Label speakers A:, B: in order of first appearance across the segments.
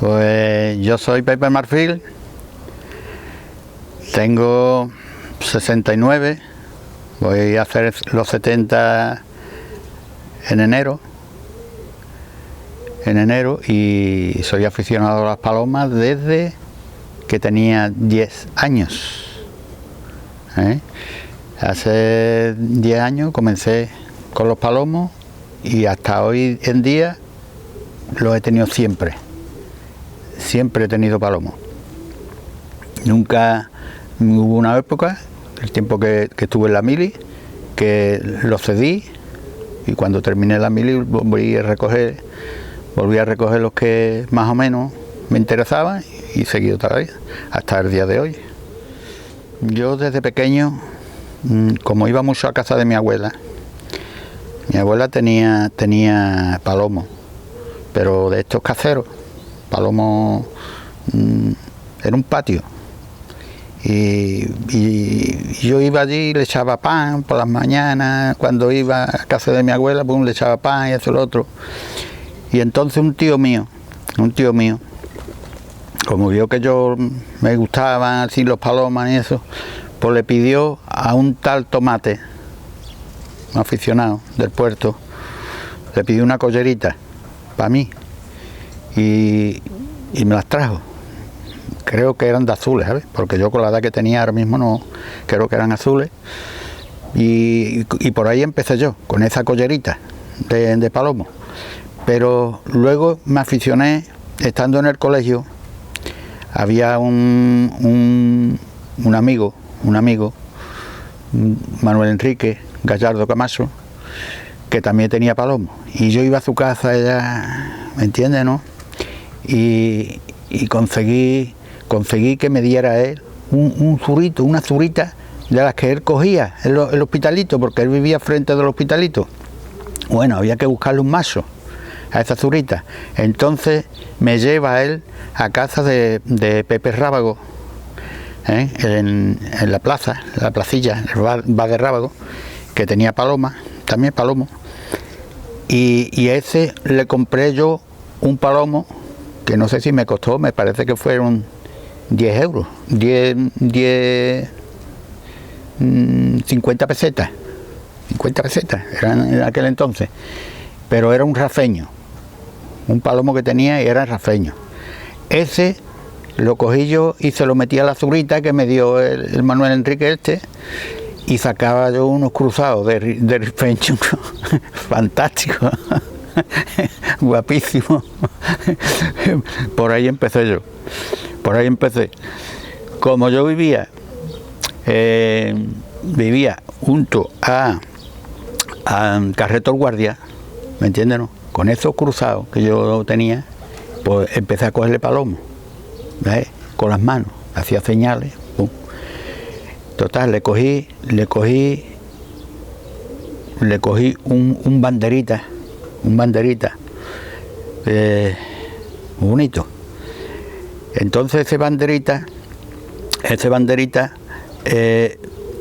A: Pues yo soy Pepe Marfil, tengo 69, voy a hacer los 70 en enero, y soy aficionado a las palomas desde que tenía 10 años. Hace 10 años comencé con los palomos y hasta hoy en día los he tenido siempre. Siempre he tenido palomos. Nunca hubo una época, el tiempo que estuve en la mili, que los cedí, y cuando terminé la mili volví a recoger los que más o menos me interesaban y seguí otra vez hasta el día de hoy. Yo desde pequeño, como iba mucho a casa de mi abuela tenía palomos, pero de estos caseros, palomos en un patio. Y yo iba allí y le echaba pan por las mañanas, cuando iba a casa de mi abuela, pues le echaba pan y eso y lo otro. Y entonces un tío mío, como vio que yo me gustaban así los palomas y eso, pues le pidió a un tal Tomate, un aficionado del puerto, le pidió una collerita para mí y me las trajo. Creo que eran de azules, ¿sabes? Porque yo con la edad que tenía ahora mismo no, creo que eran azules. Y por ahí empecé yo, con esa collerita de palomo. Pero luego me aficioné, estando en el colegio, había un amigo, Manuel Enrique Gallardo Camacho, que también tenía palomos. Y yo iba a su casa, ella, ¿me entiendes, no? Y conseguí que me diera él un zurito, una zurita de las que él cogía en el hospitalito, porque él vivía frente del hospitalito. Bueno, había que buscarle un mazo a esa zurita. Entonces me lleva él a casa de Pepe Rábago, en la plaza, la placilla, el bar de Rábago, que tenía palomas, también palomos. Y a ese le compré yo un palomo que no sé si me costó, me parece que fueron 10 euros, 50 pesetas, eran en aquel entonces, pero era un rafeño, un palomo que tenía y era rafeño. Ese lo cogí yo y se lo metí a la zurita que me dio el Manuel Enrique y sacaba yo unos cruzados de rifeño fantásticos. Guapísimo. Por ahí empecé. Como yo vivía junto a Carreto Guardia, ¿me entiendes, no? Con esos cruzados que yo tenía, pues empecé a cogerle palomos, ¿ves? Con las manos, hacía señales, pum. Total, le cogí un banderita, muy bonito. Entonces ese banderita,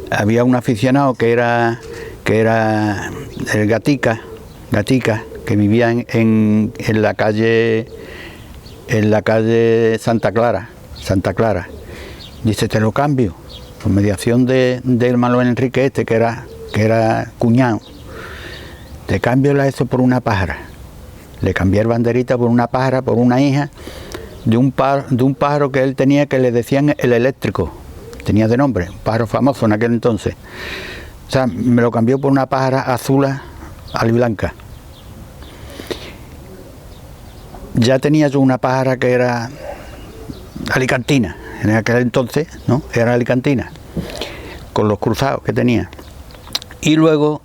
A: había un aficionado que era el Gatica, que vivía en la calle Santa Clara. Dice, te lo cambio, por mediación del Manuel Enrique que era cuñado. Te cambio eso por una pájara. Le cambié el banderita por una pájara, por una hija de un pájaro que él tenía, que le decían el eléctrico, tenía de nombre, un pájaro famoso en aquel entonces. O sea, me lo cambió por una pájara azul aliblanca. Ya tenía yo una pájara que era alicantina, en aquel entonces, ¿no? Era alicantina, con los cruzados que tenía. Y luego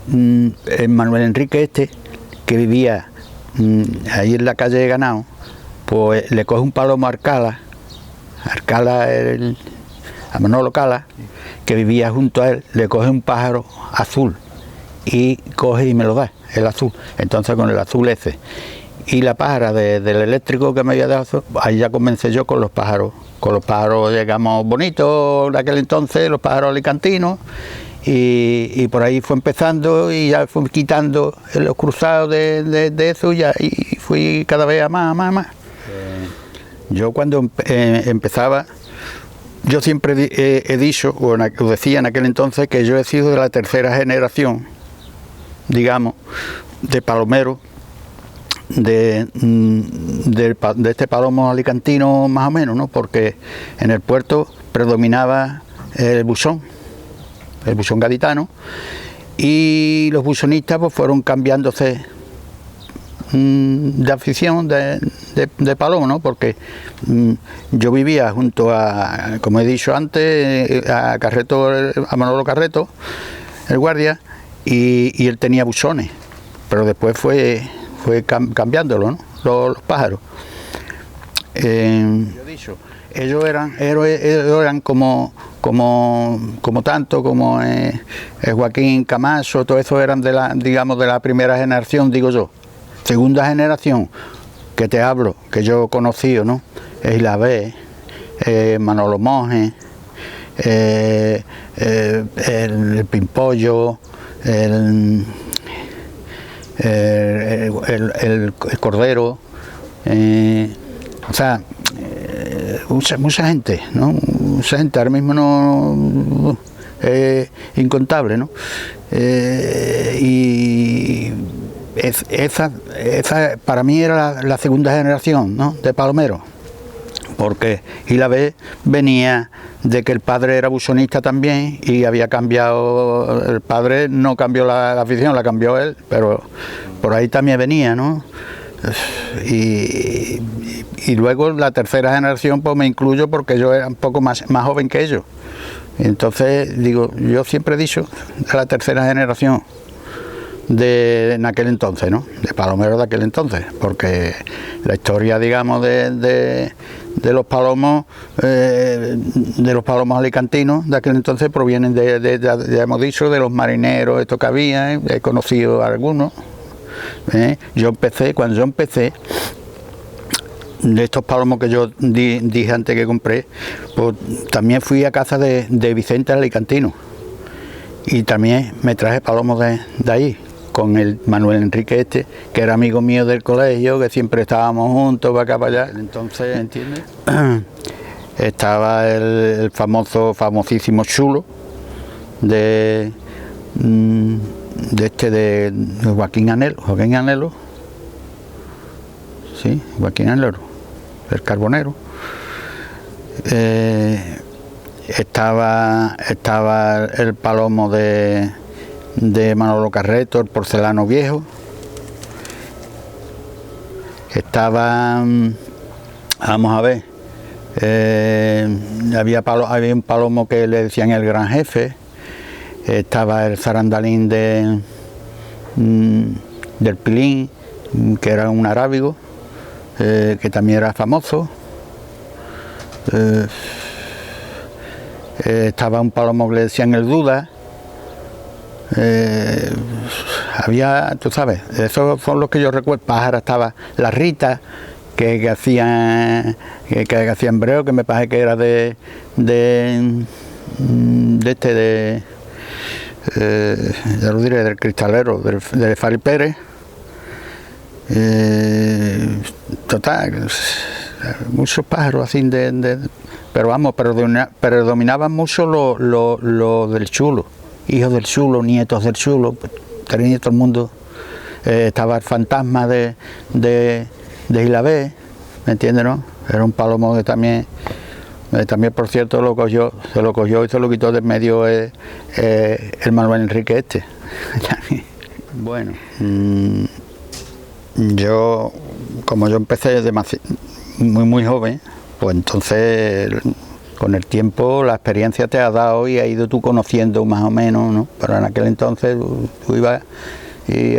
A: Manuel Enrique que vivía ahí en la calle de Ganado, pues le coge un palomo a Arcala a Manolo Cala, que vivía junto a él, le coge un pájaro azul y coge y me lo da, el azul. Entonces con el azul ese y la pájara del eléctrico que me había dado, ahí ya comencé yo con los pájaros, digamos, bonitos de aquel entonces, los pájaros alicantinos, y por ahí fue empezando y ya fue quitando los cruzados de eso y fui cada vez a más. Yo cuando empezaba, yo siempre he dicho, o decía en aquel entonces, que yo he sido de la tercera generación, digamos, de palomeros, de este palomo alicantino más o menos, ¿no? Porque en el puerto predominaba el buxón gaditano, y los buxonistas pues fueron cambiándose de afición de palomo, ¿no? Porque yo vivía junto a, como he dicho antes, a Manolo Carreto, el guardia, y él tenía buzones, pero después fue cambiándolo, ¿no? Los pájaros. Ellos eran como Joaquín Camacho, todo eso eran de la primera generación, digo yo. Segunda generación, que te hablo, que yo he conocido, ¿no? Es Ilavé, Manolo Monge, el Pimpollo, el Cordero, o sea, mucha gente, ¿no? Mucha gente, ahora mismo no, incontable, ¿no? Y esa para mí era la segunda generación, ¿no? De palomeros, porque Ilavé venía de que el padre era buxonista también y había cambiado, el padre no cambió la afición, la cambió él, pero por ahí también venía, ¿no? Y luego la tercera generación pues me incluyo porque yo era un poco más joven que ellos. Entonces digo, yo siempre he dicho de la tercera generación en aquel entonces, ¿no? De palomeros de aquel entonces, porque la historia, digamos, de los palomos alicantinos de aquel entonces provienen ya hemos dicho, de los marineros, esto que había, he conocido a algunos. Cuando yo empecé, de estos palomos que yo dije antes que compré, pues también fui a casa de Vicente Alicantino y también me traje palomos de ahí, con el Manuel Enrique que era amigo mío del colegio, que siempre estábamos juntos para acá para allá. Entonces, ¿entiendes? Estaba el famosísimo chulo de Joaquín Anhelo, sí, Joaquín Anhelo, el carbonero. Estaba el palomo de Manolo Carreto, el porcelano viejo. Estaba, vamos a ver, había un palomo que le decían el gran jefe. Estaba el zarandalín del Pilín, que era un arábigo, que también era famoso. Estaba un palomo que le decían el Duda. Había, tú sabes, esos son los que yo recuerdo. Pájara, estaba la Rita, que hacían breo, que me parece que era ya lo diré, del cristalero, de Fari Pérez. Total, muchos pájaros así pero vamos, predominaban mucho lo del chulo, hijos del chulo, nietos del chulo, tenía todo el mundo. Estaba el fantasma de Ilavé, ¿me entiendes, no? Era un palomo que también por cierto se lo cogió y se lo quitó de medio el Manuel Enrique Bueno, como yo empecé muy joven, pues entonces con el tiempo la experiencia te ha dado y has ido tú conociendo más o menos, ¿no? Pero en aquel entonces tú ibas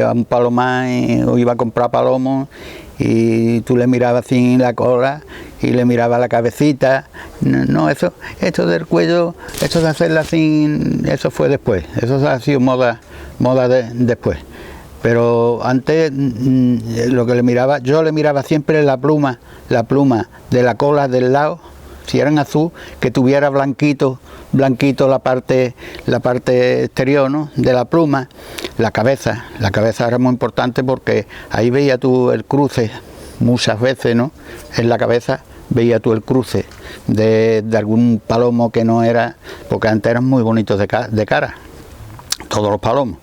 A: a un palomar o ibas a comprar palomos y tú le mirabas así la cola y le mirabas la cabecita. No, esto del cuello, esto de hacerla así, eso fue después, eso ha sido moda después. Pero antes lo que yo le miraba siempre la pluma de la cola del lado, si eran azul, que tuviera blanquito la parte exterior, ¿no?, de la pluma. La cabeza era muy importante porque ahí veía tú el cruce muchas veces, ¿no? En la cabeza veía tú el cruce de algún palomo que no era, porque antes eran muy bonitos de cara, todos los palomos,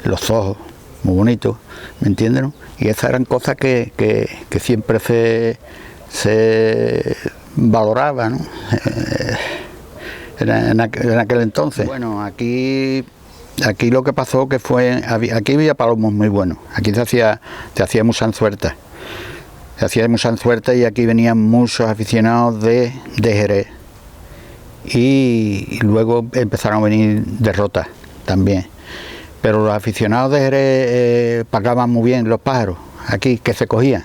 A: los ojos muy bonitos, ¿me entiendes, no? Y esas eran cosas que siempre se valoraba, ¿no? En aquel entonces. Bueno, aquí lo que pasó que fue, aquí había palomos muy buenos, aquí se hacía mucha ensuerta. Se hacía mucha ensuerta y aquí venían muchos aficionados de Jerez. Y luego empezaron a venir derrotas también. Pero los aficionados de Jerez pagaban muy bien los pájaros, aquí, que se cogían,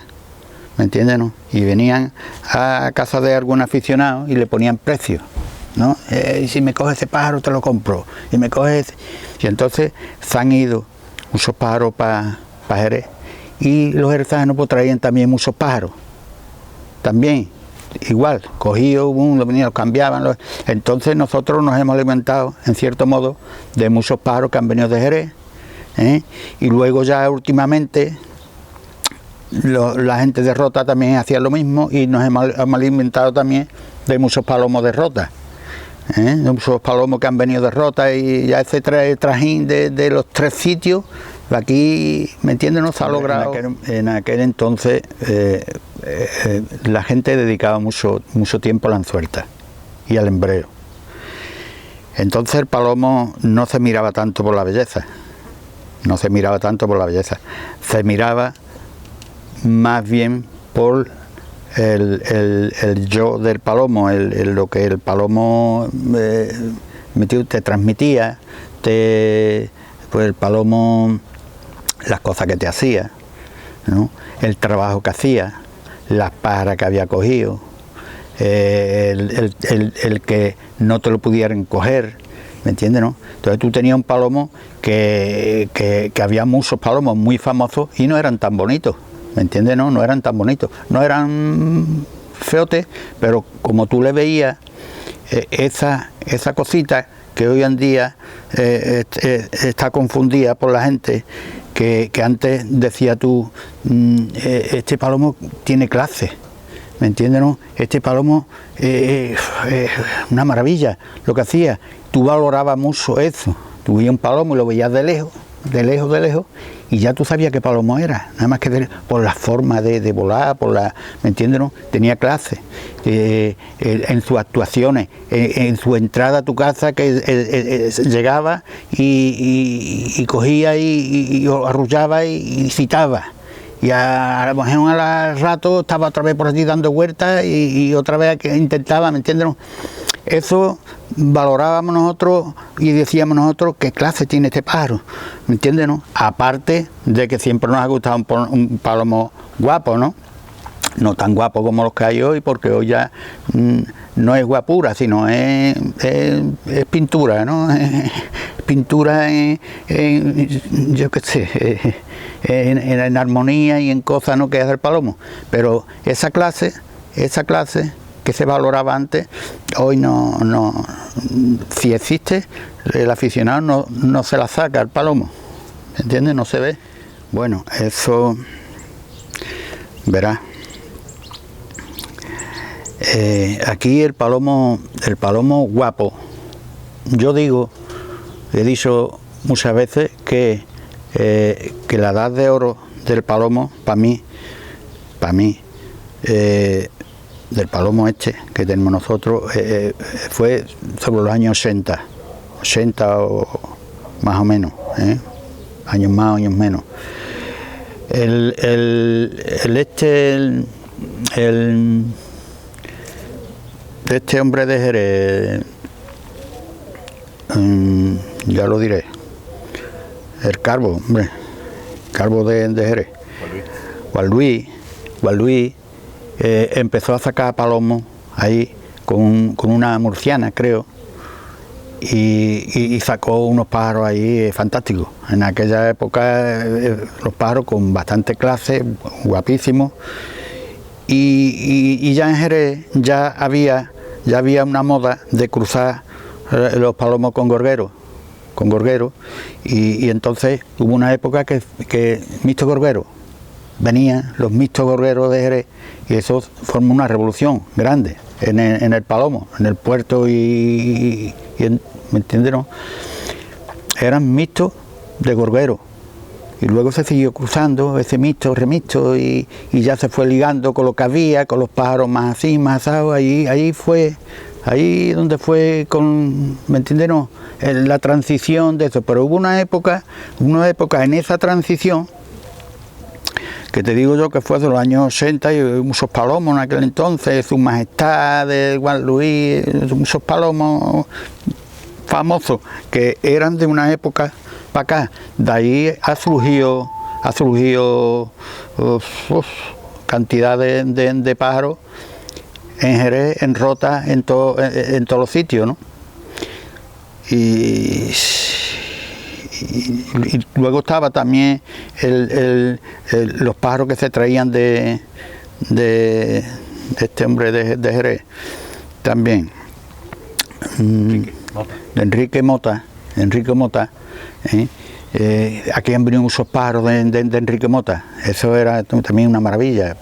A: ¿me entiendes, no? Y venían a casa de algún aficionado y le ponían precio, ¿no? Y si me coges ese pájaro te lo compro, y me coges ese. Y entonces se han ido muchos pájaros para Jerez. Y los jerezanos pues traían también muchos pájaros, también, igual, cogidos, los cambiaban. Entonces nosotros nos hemos alimentado, en cierto modo, de muchos pájaros que han venido de Jerez, y luego ya últimamente la gente de Rota también hacía lo mismo y nos hemos alimentado también de muchos palomos de Rota. De muchos palomos que han venido de Rota y ya ese trajín de los tres sitios. Aquí, ¿me entiendes?, no se ha logrado. En aquel entonces la gente dedicaba mucho tiempo a la ensuerta y al embreo. Entonces el palomo no se miraba tanto por la belleza, se miraba más bien por el yo del palomo, lo que el palomo te transmitía, pues el palomo, las cosas que te hacía, ¿no?, el trabajo que hacía, las pájaras que había cogido, el que no te lo pudieran coger, ¿me entiendes, no? Entonces tú tenías un palomo que había muchos palomos muy famosos y no eran tan bonitos, ¿me entiendes, no? No eran tan bonitos, no eran feotes, pero como tú le veías esa cosita que hoy en día está confundida por la gente, que antes decía tú, este palomo tiene clase, ¿me entiendes, no? Este palomo es una maravilla lo que hacía. Tú valorabas mucho eso, tú veías un palomo y lo veías de lejos, y ya tú sabías qué palomo era, nada más que por la forma de volar, ¿me entiendes, no? Tenía clase, en sus actuaciones, en su entrada a tu casa, que llegaba y cogía y arrullaba y citaba, y a lo mejor al rato estaba otra vez por allí dando vueltas y otra vez que intentaba, ¿me entiendes, no? Eso valorábamos nosotros y decíamos nosotros qué clase tiene este pájaro, ¿me entiendes, no? Aparte de que siempre nos ha gustado un palomo guapo, ¿no? No tan guapo como los que hay hoy, porque hoy ya no es guapura, sino es pintura, ¿no? Pintura yo qué sé, en armonía y en cosas, ¿no?, que es el palomo. Pero esa clase que se valoraba antes, hoy no, si existe, el aficionado no se la saca el palomo, ¿me entiendes? No se ve. Bueno, eso, verás, aquí el palomo guapo, yo he dicho muchas veces que la edad de oro del palomo, para mí, del palomo este que tenemos nosotros, fue sobre los años 80 o más o menos, años más, años menos. Este hombre de Jerez, ya lo diré, el Calvo, hombre, Calvo de Jerez, Juan Luis, empezó a sacar palomos ahí con una murciana, creo, y sacó unos pájaros ahí fantásticos. En aquella época los pájaros con bastante clase, guapísimos, y ya en Jerez ya ya había una moda de cruzar los palomos con gorgueros, y entonces hubo una época que mixto gorguero, venían los mixtos gorgueros de Jerez, y eso formó una revolución grande en el palomo, en el puerto y ¿me entiendes, no? Eran mixtos de gorgueros, y luego se siguió cruzando ese mixto, remixto, y ya se fue ligando con lo que había, con los pájaros más así, más asados. Ahí donde fue ¿me entiendes, no? En la transición de eso. Pero hubo una época en esa transición, que te digo yo que fue de los años 80, y muchos palomos en aquel entonces, Su Majestad de Juan Luis, muchos palomos famosos que eran de una época para acá. De ahí ha surgido cantidad de pájaros en Jerez, en Rota, en todos los sitios, ¿no? Y luego estaba también los pájaros que se traían de este hombre de Jerez también, de Enrique Mota. Aquí han venido muchos pájaros de Enrique Mota. Eso era también una maravilla.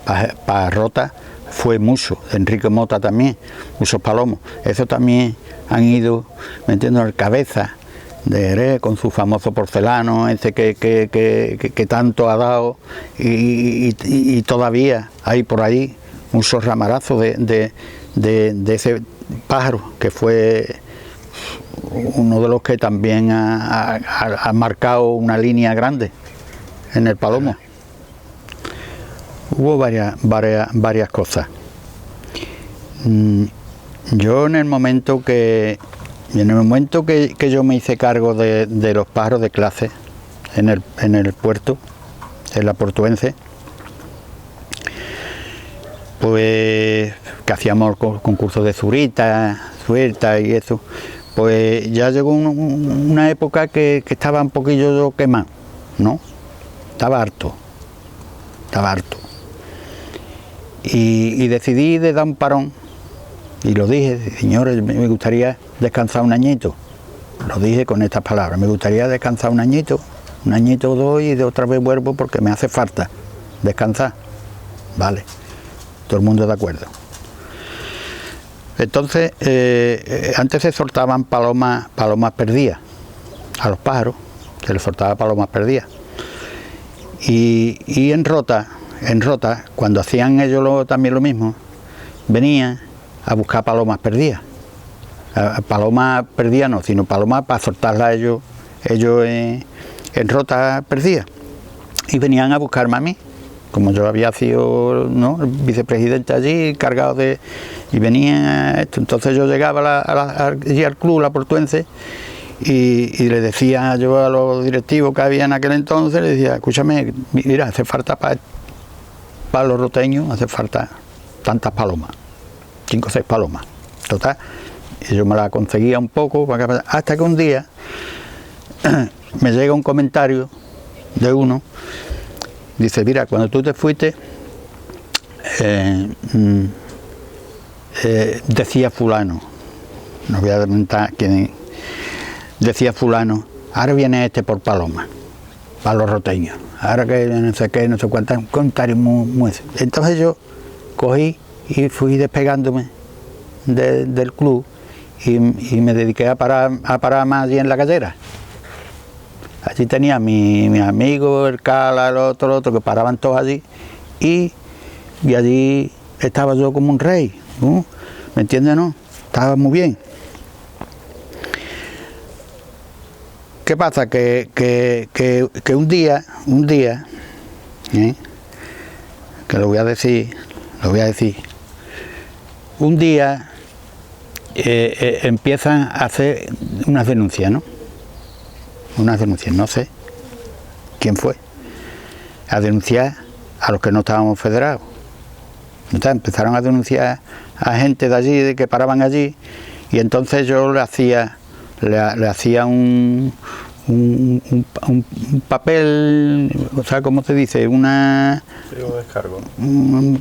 A: Para Rota fue mucho, de Enrique Mota también, muchos palomos. Eso también han ido, ¿me entiendes?, el Cabeza de Jerez, con su famoso porcelano, ese que tanto ha dado, y todavía hay por ahí muchos ramarazos de ese pájaro, que fue uno de los que también ha marcado una línea grande en el palomo. Hubo varias cosas. Yo en el momento que yo me hice cargo de los pájaros de clase en el puerto, en la Portuense, pues que hacíamos concursos de zurita y eso, pues ya llegó una época que estaba un poquillo yo quemado, ¿no? Estaba harto. Y decidí de dar un parón, y lo dije: señores, me gustaría descansar un añito. Lo dije con estas palabras: me gustaría descansar un añito o dos, y de otra vez vuelvo porque me hace falta descansar. Vale, todo el mundo de acuerdo. Entonces, antes se soltaban palomas perdidas a los pájaros, se les soltaba palomas perdidas. Y en Rota, cuando hacían ellos también lo mismo, venían a buscar palomas perdidas. Palomas perdidas no, sino palomas para soltarlas ellos en Rota perdidas. Y venían a buscarme a mí, como yo había sido, ¿no?, el vicepresidente allí, cargado de... Y venía esto. Entonces yo llegaba allí al club, la Portuense, y le decía yo a los directivos que había en aquel entonces, le decía: escúchame, mira, hace falta para los roteños, hace falta tantas palomas, 5 o 6 palomas. Total, y yo me la conseguía un poco, hasta que un día me llega un comentario de uno, dice: mira, cuando tú te fuiste, decía fulano, no voy a comentar quién, decía fulano: ahora viene este por paloma, para los roteños, ahora que no sé qué, no sé cuántas, un comentario muy... Entonces yo cogí y fui despegándome del club, y me dediqué a parar más allí en la gallera. Allí tenía mi amigo, el Cala, el otro, que paraban todos allí, y allí estaba yo como un rey, ¿no? ¿Me entiendes, no? Estaba muy bien. ¿Qué pasa? Que un día, que lo voy a decir, un día empiezan a hacer unas denuncias, ¿no? Unas denuncias, no sé quién fue, a denunciar a los que no estábamos federados. Entonces empezaron a denunciar a gente de allí, de que paraban allí, y entonces yo le hacía un papel, o sea, ¿cómo se dice? Una...
B: Sí, un descargo.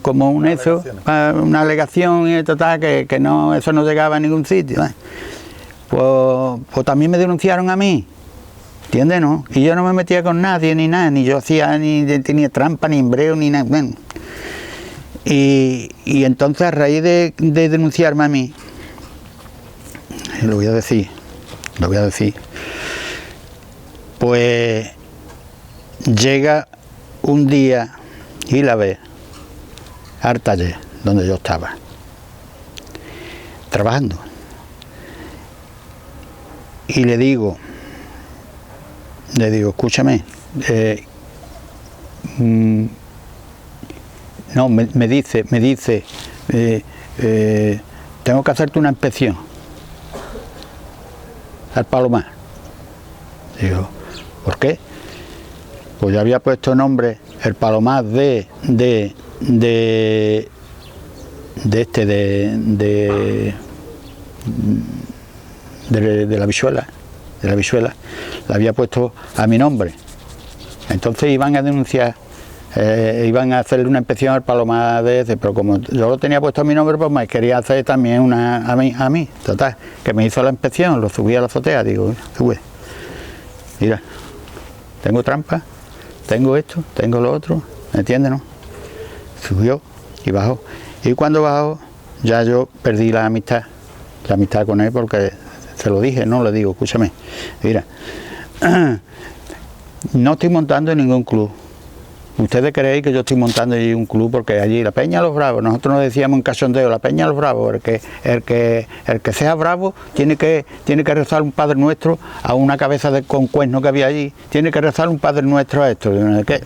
A: Como un eso, una alegación y total, que no, eso no llegaba a ningún sitio. Pues también me denunciaron a mí, ¿entiendes, no? Y yo no me metía con nadie ni nada, ni yo hacía ni tenía trampa, ni embreo, ni nada. Bueno. Y entonces, a raíz de denunciarme a mí, lo voy a decir, pues llega un día y la ve al taller donde yo estaba trabajando y le digo, escúchame, no, me dice, tengo que hacerte una inspección al Palomar. Digo, ¿por qué? Pues ya había puesto nombre el Palomar de la Visuela, la había puesto a mi nombre. Entonces iban a denunciar, iban a hacerle una inspección al Palomar de ese, pero como yo lo tenía puesto a mi nombre, pues me quería hacer también una a mí, total, que me hizo la inspección, lo subí a la azotea, digo, sube, mira, tengo trampa, tengo esto, tengo lo otro, ¿me entiendes, no? Subió y bajó, y cuando bajó ya yo perdí la amistad con él, porque se lo dije, no le digo, escúchame, mira, no estoy montando en ningún club. Ustedes creéis que yo estoy montando allí un club, porque allí la Peña de los Bravos, nosotros nos decíamos en cachondeo, la Peña de los Bravos, el que sea bravo tiene que rezar un Padre Nuestro a una cabeza con cuerno que había allí, tiene que rezar un Padre Nuestro a esto, ¿qué?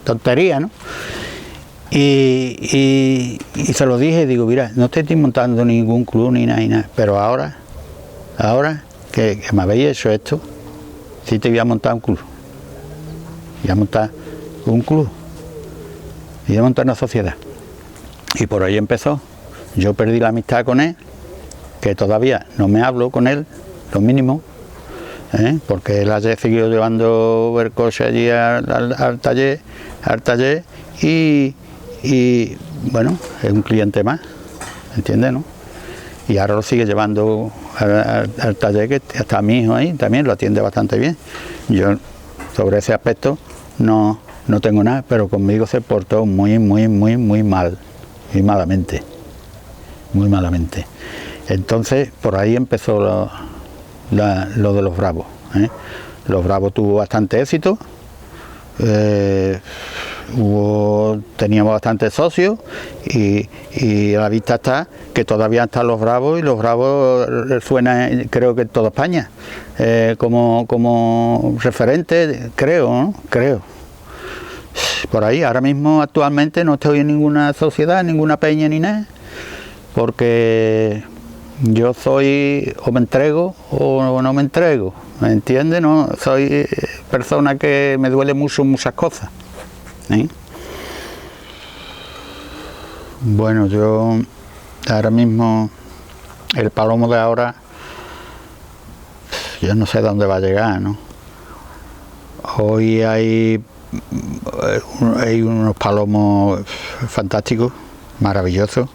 A: Tontería, ¿no? Y se lo dije, digo, mira, no te estoy montando ningún club ni nada, pero ahora que me habéis hecho esto, sí te voy a montar un club. Voy a montar un club, voy a montar una sociedad. Y por ahí empezó. Yo perdí la amistad con él, que todavía no me hablo con él, lo mínimo, porque él haya seguido llevando el coche allí al taller, y bueno, es un cliente más, ¿entiendes, no? Y ahora lo sigue llevando al taller, que está mi hijo ahí, también lo atiende bastante bien. Yo sobre ese aspecto no tengo nada, pero conmigo se portó muy mal, muy malamente. Entonces, por ahí empezó lo de los Bravos. Los Bravos tuvo bastante éxito, teníamos bastantes socios y a la vista está que todavía están los Bravos, y los Bravos suena, creo que en toda España, como referente, creo, ¿no? Creo. Por ahí, ahora mismo actualmente no estoy en ninguna sociedad, ninguna peña ni nada, porque yo soy, o me entrego o no me entrego, ¿me entiendes? No, soy persona que me duele mucho muchas cosas. Bueno, yo ahora mismo, el palomo de ahora, yo no sé dónde va a llegar, ¿no? Hoy hay unos palomos fantásticos, maravillosos,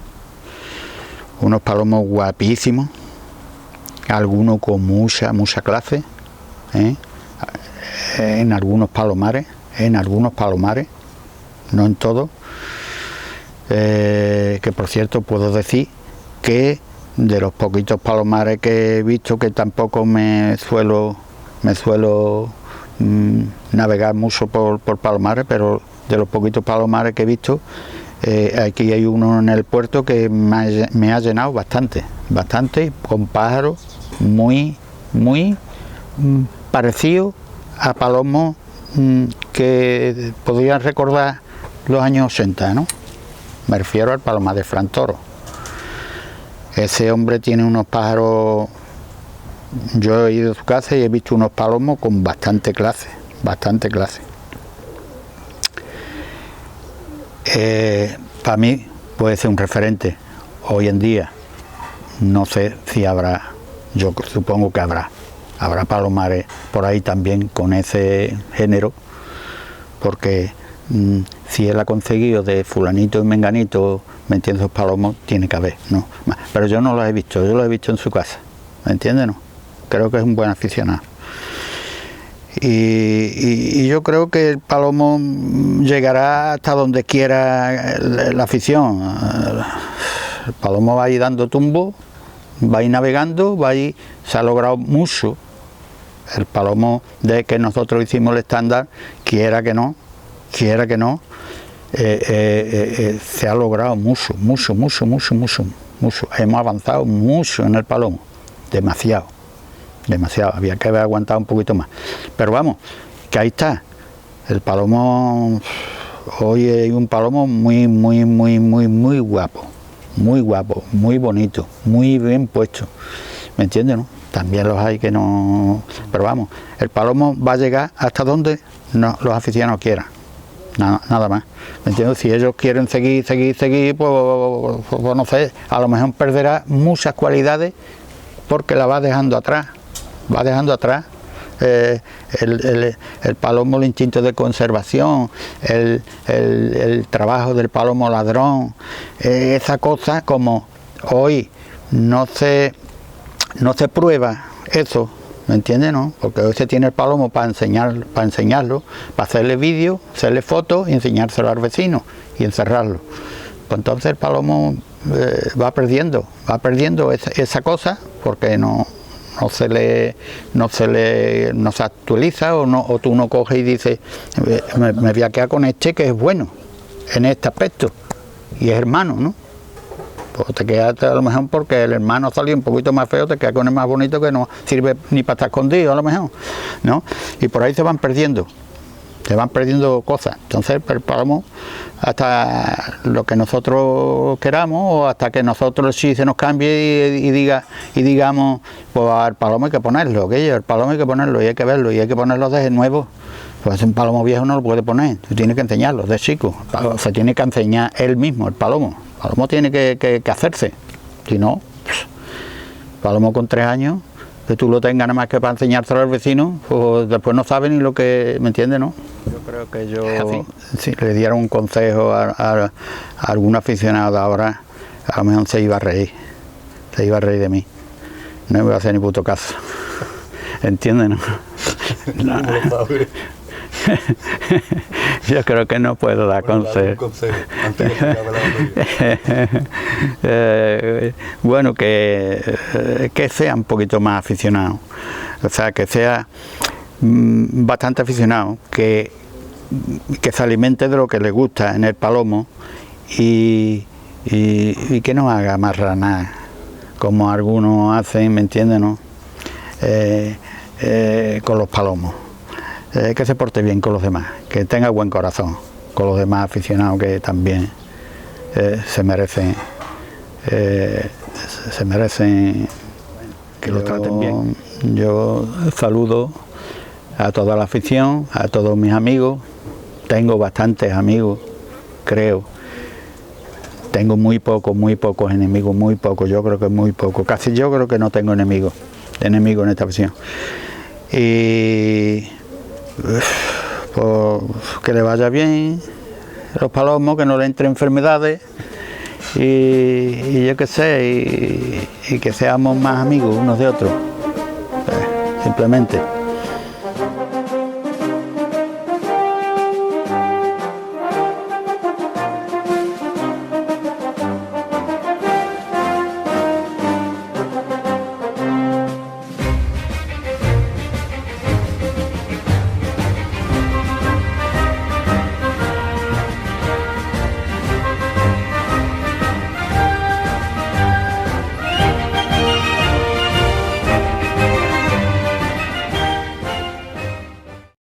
A: unos palomos guapísimos, algunos con mucha clase, en algunos palomares, no en todos, que por cierto puedo decir que de los poquitos palomares que he visto, que tampoco me suelo navegar mucho por palomares, pero de los poquitos palomares que he visto, aquí hay uno en el puerto que me ha llenado bastante, con pájaros muy parecidos a palomos que podrían recordar los años 80, ¿no? Me refiero al palomar de Fran Toro. Ese hombre tiene unos pájaros. Yo he ido a su casa y he visto unos palomos con bastante clase. Para mí puede ser un referente hoy en día. No sé si habrá, yo supongo que habrá, Habrá palomares por ahí también con ese género, porque si él ha conseguido de fulanito y menganito, ¿me entiendes? Esos palomos tiene que haber, ¿no? Pero yo no los he visto, yo los he visto en su casa, ¿me entiendes? No? Creo que es un buen aficionado. Y yo creo que el palomo llegará hasta donde quiera la afición. El palomo va a ir dando tumbo, va a ir navegando, va a ir, se ha logrado mucho. El palomo de que nosotros hicimos el estándar, quiera que no, se ha logrado mucho. Hemos avanzado mucho en el palomo, demasiado, había que haber aguantado un poquito más. Pero vamos, que ahí está, el palomo, hoy hay un palomo muy guapo, muy bonito, muy bien puesto, ¿me entiendes, no? También los hay que no, pero vamos, el palomo va a llegar hasta donde los aficionados quieran, nada más, ¿me entiendes? Si ellos quieren seguir, pues no sé, a lo mejor perderá muchas cualidades porque la va dejando atrás, el palomo, el instinto de conservación, el trabajo del palomo ladrón, esa cosa, como hoy no se prueba eso, ¿me entiendes, no? Porque hoy se tiene el palomo para enseñarlo, para hacerle vídeos, hacerle fotos y enseñárselo al vecino y encerrarlo. Pues entonces el palomo va perdiendo esa cosa, porque no se actualiza, o tú no coges y dices, me voy a quedar con este que es bueno en este aspecto y es hermano, ¿no? Pues te quedas a lo mejor porque el hermano salió un poquito más feo, te quedas con el más bonito que no sirve ni para estar escondido a lo mejor, ¿no? Y por ahí se van perdiendo cosas. Entonces el palomo, hasta lo que nosotros queramos, o hasta que nosotros sí se nos cambie y digamos, pues al palomo hay que ponerlo, aquello, el palomo hay que ponerlo y hay que verlo y hay que ponerlo de nuevo. Pues un palomo viejo no lo puede poner, tú tienes que enseñarlo de chico, se tiene que enseñar él mismo, el palomo tiene que hacerse, si no, palomo con 3 años, que tú lo tengas nada más que para enseñárselo al vecino, pues después no sabe ni lo que, ¿me entiendes, no? Yo creo que si le diera un consejo a algún aficionado de ahora, a lo mejor se iba a reír de mí, no me iba a hacer ni puto caso, ¿entiendes, no? No. Yo creo que no puedo dar consejos. Bueno, que sea un poquito más aficionado, o sea, que sea bastante aficionado, que se alimente de lo que le gusta en el palomo y que no haga marranada como algunos hacen, ¿me entienden, no? Con los palomos. Que se porte bien con los demás, que tenga buen corazón con los demás aficionados, que también se merecen que los traten bien. Yo saludo a toda la afición, a todos mis amigos. Tengo bastantes amigos, creo. Tengo muy pocos enemigos, muy pocos, yo creo que muy pocos. Casi yo creo que no tengo enemigos en esta afición. Y pues que le vaya bien los palomos, que no le entren enfermedades y yo qué sé, y que seamos más amigos unos de otros, simplemente.